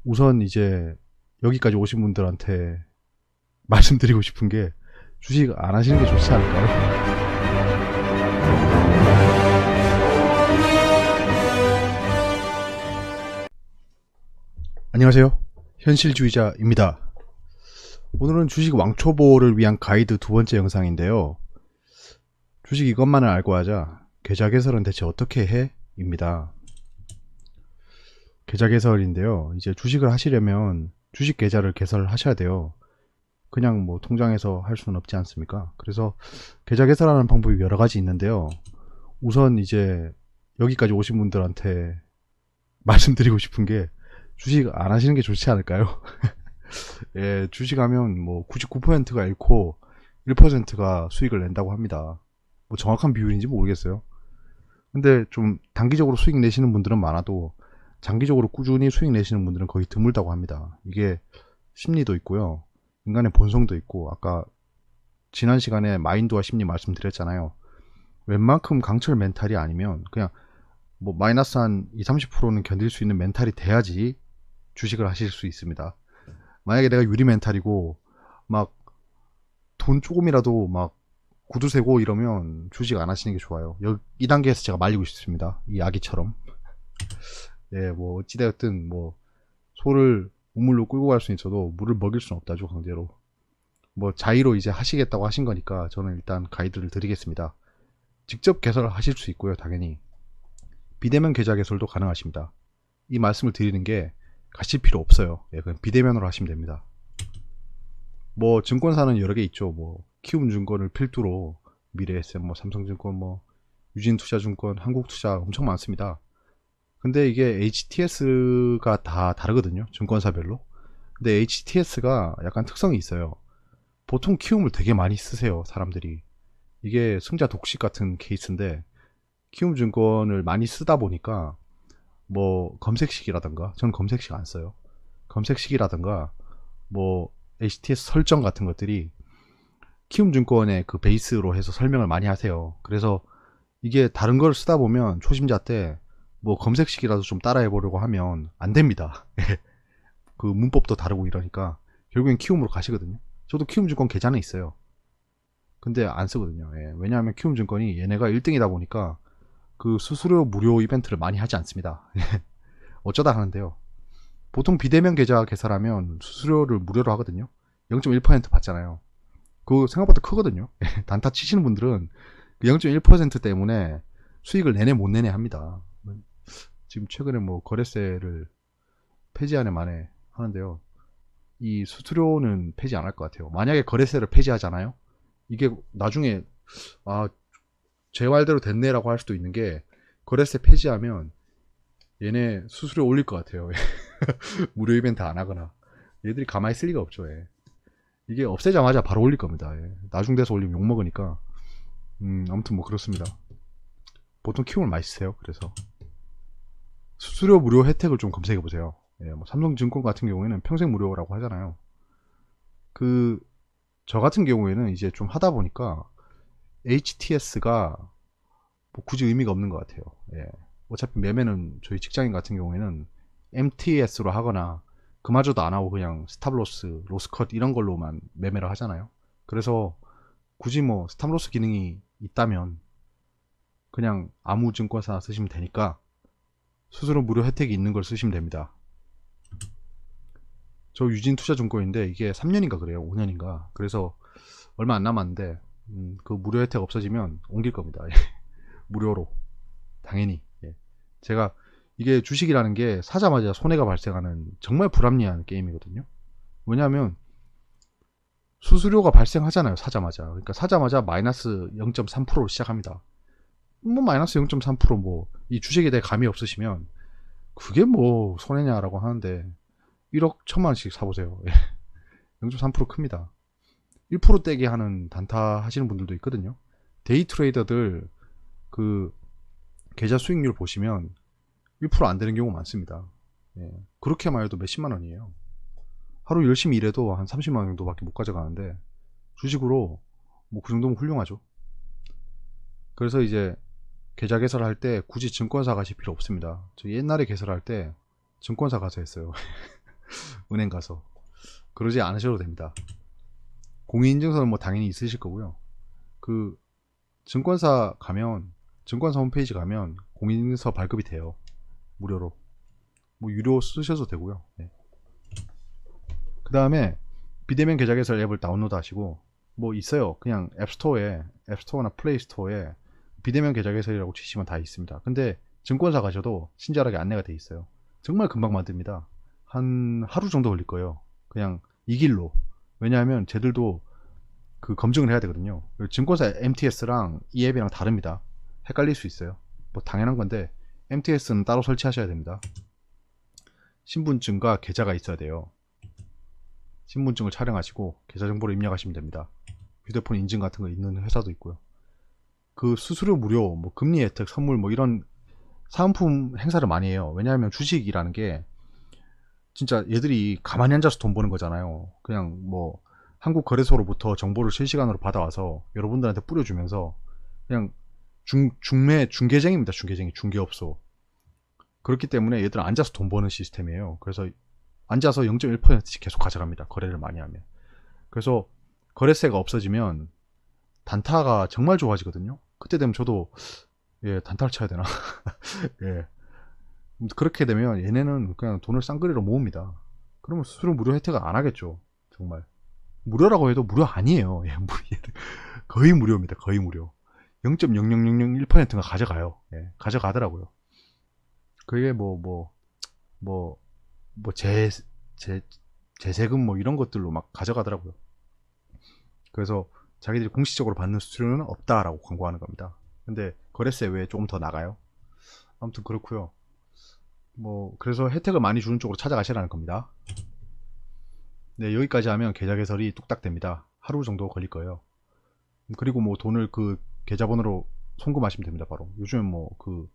우선 이제 여기까지 오신 분들한테 말씀드리고 싶은 게 주식 안 하시는 게 좋지 않을까요? 안녕하세요. 현실주의자입니다. 오늘은 주식 왕초보를 위한 가이드 두 번째 영상인데요. 주식 이것만을 알고 하자. 계좌 개설은 대체 어떻게 해? 입니다. 계좌 개설인데요. 이제 주식을 하시려면 주식 계좌를 개설하셔야 돼요. 그냥 뭐 통장에서 할 수는 없지 않습니까? 그래서 계좌 개설하는 방법이 여러 가지 있는데요. 우선 이제 여기까지 오신 분들한테 말씀드리고 싶은 게 주식 안 하시는 게 좋지 않을까요? 예, 주식하면 뭐 99%가 잃고 1%가 수익을 낸다고 합니다. 뭐 정확한 비율인지 모르겠어요. 근데 좀 단기적으로 수익 내시는 분들은 많아도 장기적으로 꾸준히 수익 내시는 분들은 거의 드물다고 합니다. 이게 심리도 있고요. 인간의 본성도 있고, 아까 지난 시간에 마인드와 심리 말씀드렸잖아요. 웬만큼 강철 멘탈이 아니면 그냥 뭐 마이너스 한 20, 30%는 견딜 수 있는 멘탈이 돼야지 주식을 하실 수 있습니다. 만약에 내가 유리 멘탈이고 막 돈 조금이라도 막 구두 세고 이러면 주식 안 하시는 게 좋아요. 이 단계에서 제가 말리고 싶습니다. 이 아기처럼. 예, 뭐 어찌되었든 뭐 소를 우물로 끌고 갈 수는 있어도 물을 먹일 수는 없다죠, 강제로. 뭐 자의로 이제 하시겠다고 하신 거니까 저는 일단 가이드를 드리겠습니다. 직접 개설을 하실 수 있고요, 당연히. 비대면 계좌 개설도 가능하십니다. 이 말씀을 드리는 게 가실 필요 없어요. 예, 그냥 비대면으로 하시면 됩니다. 뭐 증권사는 여러 개 있죠. 뭐 키움증권을 필두로 미래에셋, 뭐 삼성증권, 뭐 유진투자증권, 한국투자 엄청 많습니다. 근데 이게 HTS가 다 다르거든요. 증권사별로. 근데 HTS가 약간 특성이 있어요. 보통 키움을 되게 많이 쓰세요, 사람들이. 이게 승자 독식 같은 케이스인데 키움증권을 많이 쓰다 보니까 뭐 검색식이라든가, 전 검색식 안 써요. 검색식이라든가 뭐 HTS 설정 같은 것들이 키움증권의 그 베이스로 해서 설명을 많이 하세요. 그래서 이게 다른 걸 쓰다 보면 초심자 때 뭐 검색식이라도 좀 따라해 보려고 하면 안 됩니다. 그 문법도 다르고 이러니까 결국엔 키움으로 가시거든요. 저도 키움증권 계좌는 있어요. 근데 안 쓰거든요. 예, 왜냐하면 키움증권이 얘네가 1등이다 보니까 그 수수료 무료 이벤트를 많이 하지 않습니다. 어쩌다 하는데요. 보통 비대면 계좌 개설하면 수수료를 무료로 하거든요. 0.1% 받잖아요. 그거 생각보다 크거든요. 단타 치시는 분들은 그 0.1% 때문에 수익을 내내 못 내내 합니다. 지금 최근에 뭐 거래세를 폐지하네 마네 하는데요. 이 수수료는 폐지 안 할 것 같아요. 만약에 거래세를 폐지하잖아요. 이게 나중에 제 말대로 됐네라고 할 수도 있는 게, 거래세 폐지하면 얘네 수수료 올릴 것 같아요. 무료 이벤트 안 하거나. 얘들이 가만히 있을 리가 없죠. 예. 이게 없애자마자 바로 올릴 겁니다. 예. 나중 돼서 올리면 욕먹으니까. 아무튼 뭐 그렇습니다. 보통 키움을 많이 쓰세요. 그래서 수수료 무료 혜택을 좀 검색해 보세요. 예, 뭐 삼성증권 같은 경우에는 평생 무료라고 하잖아요. 저 같은 경우에는 이제 좀 하다 보니까 HTS가 뭐 굳이 의미가 없는 것 같아요. 예. 어차피 매매는 저희 직장인 같은 경우에는 MTS로 하거나 그마저도 안 하고 그냥 스탑로스, 로스컷 이런 걸로만 매매를 하잖아요. 그래서 굳이 뭐 스탑로스 기능이 있다면 그냥 아무 증권사 쓰시면 되니까 수수료 무료 혜택이 있는 걸 쓰시면 됩니다. 저 유진투자증권인데 이게 3년인가 그래요. 5년인가. 그래서 얼마 안 남았는데 그 무료 혜택 없어지면 옮길 겁니다. 무료로. 당연히. 예. 제가 이게 주식이라는 게 사자마자 손해가 발생하는 정말 불합리한 게임이거든요. 왜냐하면 수수료가 발생하잖아요. 사자마자. 그러니까 사자마자 마이너스 0.3%로 시작합니다. 뭐 마이너스 0.3% 이 주식에 대해 감이 없으시면 그게 뭐 손해냐라고 하는데 1억 1,000만원씩 사보세요. 0.3% 큽니다. 1% 떼기 하는 단타 하시는 분들도 있거든요. 데이 트레이더들 그 계좌 수익률 보시면 1%안 되는 경우 많습니다. 예. 그렇게만 해도 몇십만 원이에요. 하루 열심히 일해도 한 30만 원 정도밖에 못 가져가는데 주식으로 뭐 그 정도면 훌륭하죠. 그래서 이제 계좌 개설할 때 굳이 증권사 가실 필요 없습니다. 저 옛날에 개설할 때 증권사 가서 했어요. 은행 가서. 그러지 않으셔도 됩니다. 공인인증서는 뭐 당연히 있으실 거고요. 그 증권사 가면, 증권사 홈페이지 가면 공인인증서 발급이 돼요. 무료로. 뭐 유료 쓰셔도 되고요. 네. 그 다음에 비대면 계좌 개설 앱을 다운로드 하시고, 뭐 있어요. 그냥 앱스토어나 플레이스토어에 비대면 계좌 개설이라고 치시면 다 있습니다. 근데 증권사 가셔도 친절하게 안내가 돼 있어요. 정말 금방 만듭니다. 한 하루 정도 걸릴 거예요. 그냥 이 길로. 왜냐하면 쟤들도 그 검증을 해야 되거든요. 증권사 MTS랑 이 앱이랑 다릅니다. 헷갈릴 수 있어요. 뭐 당연한 건데 MTS는 따로 설치하셔야 됩니다. 신분증과 계좌가 있어야 돼요. 신분증을 촬영하시고 계좌 정보를 입력하시면 됩니다. 휴대폰 인증 같은 거 있는 회사도 있고요. 그 수수료 무료, 뭐 금리 혜택, 선물 뭐 이런 사은품 행사를 많이 해요. 왜냐하면 주식이라는 게 진짜 얘들이 가만히 앉아서 돈 버는 거잖아요. 그냥 뭐 한국 거래소로부터 정보를 실시간으로 받아와서 여러분들한테 뿌려주면서 그냥 중개쟁입니다. 중개쟁이, 중개업소. 그렇기 때문에 얘들은 앉아서 돈 버는 시스템이에요. 그래서 앉아서 0.1%씩 계속 가져갑니다. 거래를 많이 하면. 그래서 거래세가 없어지면 단타가 정말 좋아지거든요. 그때 되면 저도 단타를 쳐야 되나? 예. 그렇게 되면 얘네는 그냥 돈을 쌍그리로 모읍니다. 그러면 수수료 무료 혜택을 안 하겠죠. 정말. 무료라고 해도 무료 아니에요. 예, 거의 무료입니다. 거의 무료. 0.00001%가 가져가요. 예, 가져가더라고요. 그게 재세금 뭐 이런 것들로 막 가져가더라고요. 그래서 자기들이 공식적으로 받는 수수료는 없다라고 광고하는 겁니다. 근데 거래세 외에 조금 더 나가요. 아무튼 그렇고요. 뭐 그래서 혜택을 많이 주는 쪽으로 찾아가시라는 겁니다. 네, 여기까지 하면 계좌 개설이 뚝딱 됩니다. 하루 정도 걸릴 거예요. 그리고 뭐 돈을 그 계좌번호로 송금하시면 됩니다. 바로 요즘은 뭐 그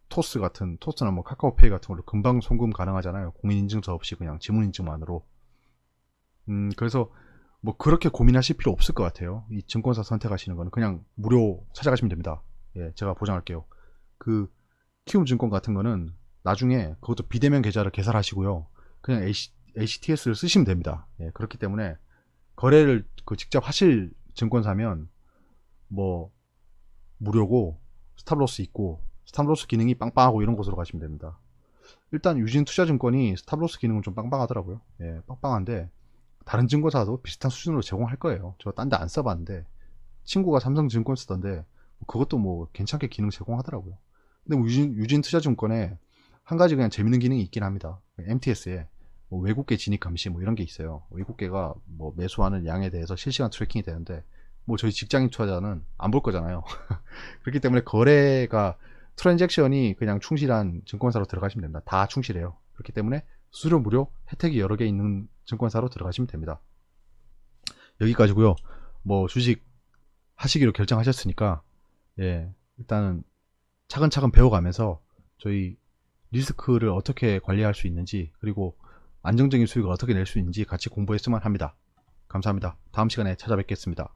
토스나 뭐 카카오페이 같은 걸로 금방 송금 가능하잖아요. 공인인증서 없이 그냥 지문인증만으로. 그래서 뭐 그렇게 고민하실 필요 없을 것 같아요. 이 증권사 선택하시는 거는 그냥 무료 찾아가시면 됩니다. 예, 제가 보장할게요. 그 키움증권 같은 거는 나중에 그것도 비대면 계좌를 개설하시고요. 그냥 ACTS를 쓰시면 됩니다. 예, 그렇기 때문에 거래를 그 직접 하실 증권사면 뭐 무료고 스탑로스 있고 스탑로스 기능이 빵빵하고 이런 곳으로 가시면 됩니다. 일단 유진투자증권이 스탑로스 기능은 좀 빵빵하더라고요. 예, 빵빵한데 다른 증권사도 비슷한 수준으로 제공할 거예요. 저 딴 데 안 써봤는데 친구가 삼성증권 쓰던데 그것도 뭐 괜찮게 기능 제공하더라고요. 근데 뭐 유진투자증권에 한 가지 그냥 재밌는 기능이 있긴 합니다. MTS에 뭐 외국계 진입 감시 뭐 이런 게 있어요. 외국계가 뭐 매수하는 양에 대해서 실시간 트래킹이 되는데 뭐 저희 직장인 투자자는 안 볼 거잖아요. 그렇기 때문에 거래가 트랜잭션이 그냥 충실한 증권사로 들어가시면 됩니다. 다 충실해요. 그렇기 때문에 수수료 무료 혜택이 여러 개 있는 증권사로 들어가시면 됩니다. 여기까지고요. 뭐 주식 하시기로 결정하셨으니까 예, 일단은 차근차근 배워가면서 저희 리스크를 어떻게 관리할 수 있는지 그리고 안정적인 수익을 어떻게 낼 수 있는지 같이 공부했으면 합니다. 감사합니다. 다음 시간에 찾아뵙겠습니다.